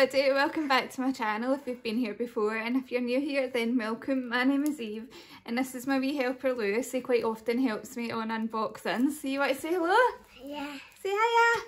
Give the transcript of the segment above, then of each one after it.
everybody, welcome back to my channel if you've been here before, and if you're new here then welcome. My name is Eve and this is my wee helper Lewis. He quite often helps me on unboxings. So you want to say hello? Yeah. Say hiya!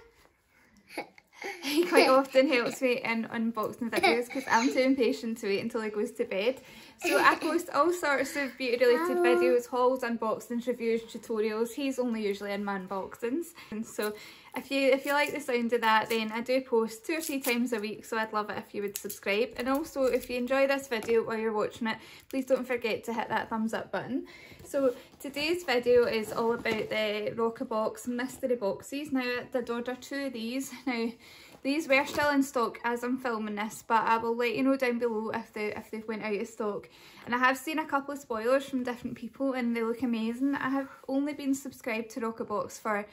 He quite often helps me in unboxing videos because I'm too impatient to wait until he goes to bed. So I post all sorts of beauty related videos, hauls, unboxings, reviews, tutorials. He's only usually in my unboxings. And so if you like the sound of that, then I do post 2 or 3 times a week, so I'd love it if you would subscribe. And also if you enjoy this video while you're watching it, please don't forget to hit that thumbs up button. So today's video is all about the Roccabox mystery boxes. Now I did order 2 of these. Now these were still in stock as I'm filming this, but I will let you know down below if they've went out of stock. And I have seen a couple of spoilers from different people and they look amazing. I have only been subscribed to Roccabox for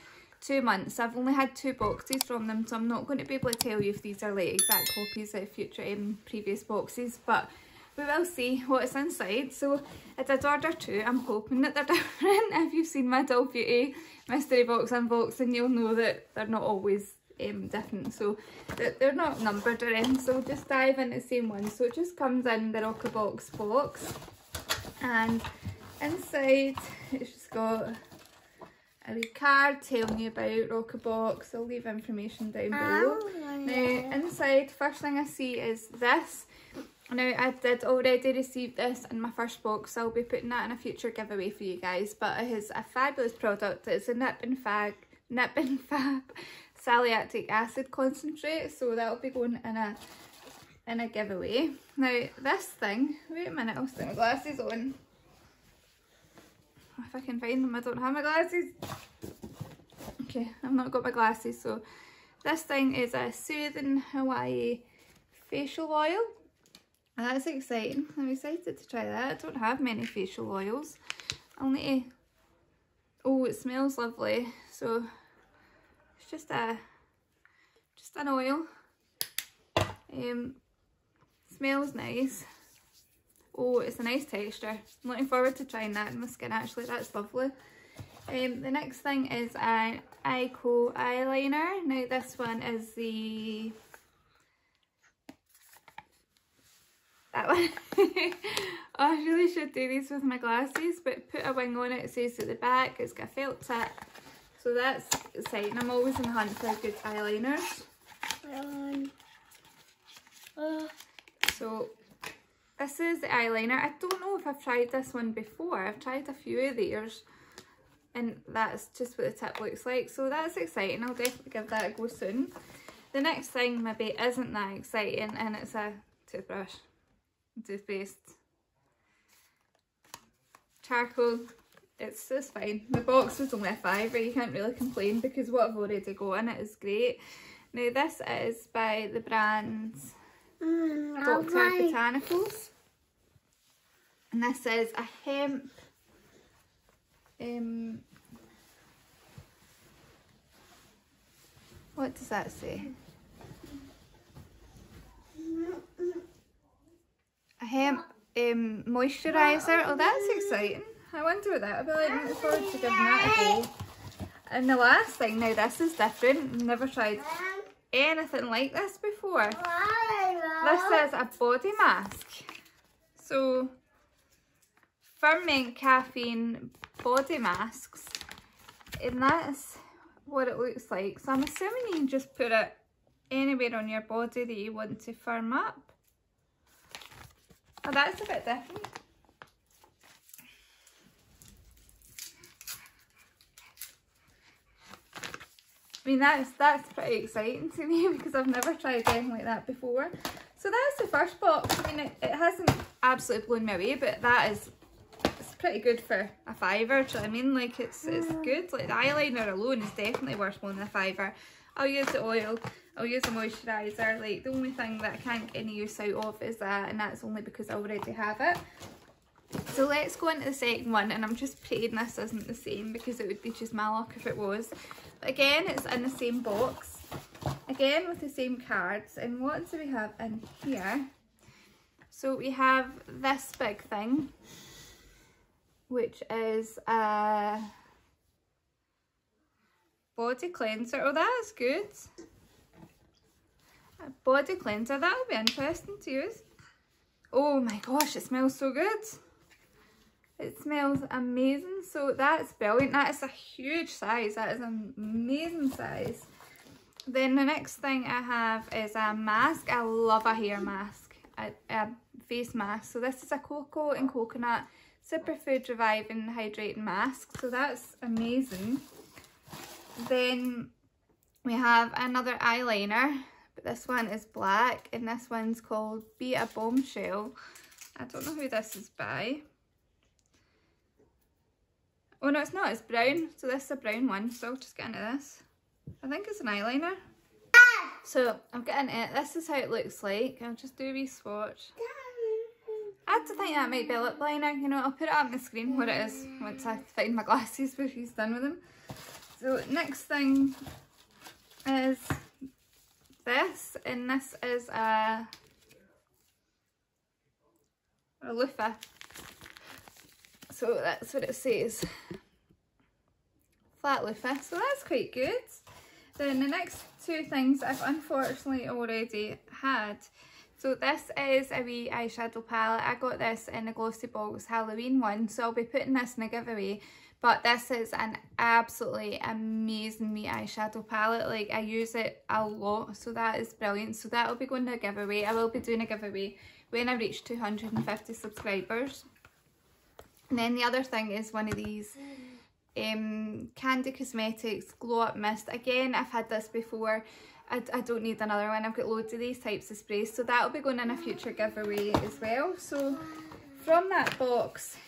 2 months. I've only had 2 boxes from them, so I'm not going to be able to tell you if these are like exact copies of future previous boxes, but we will see what's inside. So I did order 2. I'm hoping that they're different. If you've seen my Doll Beauty mystery box unboxing, you'll know that they're not always different, so they're not numbered or anything, so we'll just dive into the same one. So it just comes in the Roccabox box, and inside it's just got a wee card telling you about Roccabox. I'll leave information down below. Now inside, first thing I see is this. Now I did already receive this in my first box, so I'll be putting that in a future giveaway for you guys, but it is a fabulous product. It's a Nip and Fab salicylic acid concentrate, so that'll be going in a giveaway. Now this thing, wait a minute, I'll stick my glasses on. If I can find them, I don't have my glasses. Okay, I've not got my glasses. So this thing is a Soothing Hawaii facial oil. And that's exciting. I'm excited to try that. I don't have many facial oils. I'll need to... Oh, it smells lovely. So it's just an oil. Smells nice. Oh, it's a nice texture. I'm looking forward to trying that in my skin actually. That's lovely. The next thing is an Ico eyeliner. Now this one is that one. Oh, I really should do these with my glasses, but put a wing on it. It says at the back it's got a felt tip. So that's exciting. I'm always in the hunt for good eyeliners. So this is the eyeliner. I don't know if I've tried this one before. I've tried a few of theirs and that's just what the tip looks like. So that's exciting. I'll definitely give that a go soon. The next thing maybe isn't that exciting, and it's a toothbrush, toothpaste, charcoal. It's fine. The box was only a £5, you can't really complain because what I've already got in it is great. Now this is by the brand Dr. Botanicals, and this is a hemp what does that say? A hemp moisturiser. Oh, that's exciting. I wonder what that would be like. I'm looking forward to giving that a go. And the last thing, now this is different. Never tried anything like this before. This is a body mask. So, ferment caffeine body masks. And that's what it looks like. So I'm assuming you can just put it anywhere on your body that you want to firm up. Oh, that's a bit different. I mean, that's pretty exciting to me because I've never tried anything like that before. So that's the first box. I mean, it hasn't absolutely blown me away, but it's pretty good for a £5. Do you know what I mean? Like it's good. Like the eyeliner alone is definitely worth more than a £5. I'll use the oil. I'll use the moisturiser. Like the only thing that I can't get any use out of is that, and that's only because I already have it. So let's go into the second one, and I'm just praying this isn't the same because it would be just my luck if it was. But again, it's in the same box, again with the same cards. And what do we have in here? So we have this big thing, which is a body cleanser. Oh, that's good. A body cleanser, that'll be interesting to use. Oh my gosh, it smells so good. It smells amazing. So that's brilliant. That is a huge size. That is an amazing size. Then the next thing I have is a mask. I love a hair mask, a face mask. So this is a cocoa and coconut superfood reviving hydrating mask. So that's amazing. Then we have another eyeliner, but this one is black and this one's called Be a Bombshell. I don't know who this is by. Oh no, it's not, it's brown. So this is a brown one, so I'll just get into this. I think it's an eyeliner. So I'm getting it. This is how it looks like. I'll just do a wee swatch. I have to think that might be a lip liner. You know, I'll put it up on the screen what it is once I find my glasses where she's done with them. So next thing is this, and this is a loofah. So that's what it says. Flat loofah. So that's quite good. Then the next two things I've unfortunately already had. So this is a wee eyeshadow palette. I got this in the Glossybox Halloween one, so I'll be putting this in a giveaway. But this is an absolutely amazing wee eyeshadow palette. Like, I use it a lot, so that is brilliant. So that'll be going to a giveaway. I will be doing a giveaway when I reach 250 subscribers. And then the other thing is one of these Candy Cosmetics Glow Up Mist. Again, I've had this before. I don't need another one. I've got loads of these types of sprays, so that'll be going in a future giveaway as well. So from that box,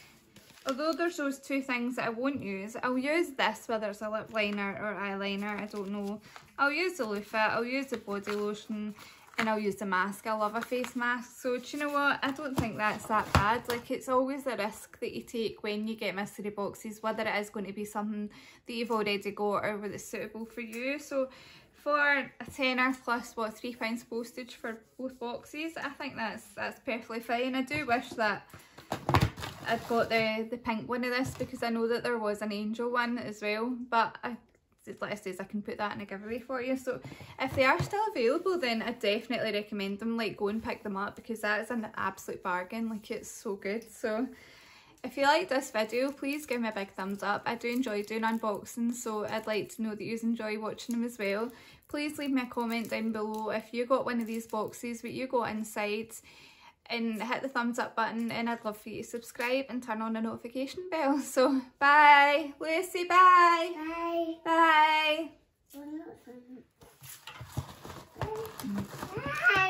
although there's those two things that I won't use, I'll use this, whether it's a lip liner or eyeliner, I don't know. I'll use the loofah, I'll use the body lotion, and I'll use the mask. I love a face mask, so do you know what? I don't think that's that bad. Like, it's always a risk that you take when you get mystery boxes, whether it is going to be something that you've already got or whether it's suitable for you. So for a tenner plus what, £3 postage for both boxes, I think that's perfectly fine. I do wish that I'd got the pink one of this, because I know that there was an angel one as well, but like I says, I can put that in a giveaway for you. So if they are still available, then I definitely recommend them. Like, go and pick them up, because that is an absolute bargain. Like, it's so good. So if you liked this video, please give me a big thumbs up. I do enjoy doing unboxings, so I'd like to know that you enjoy watching them as well. Please leave me a comment down below if you got one of these boxes, what you got inside, and hit the thumbs up button, and I'd love for you to subscribe and turn on the notification bell. So bye, Lucy, bye. Bye. Bye. Bye.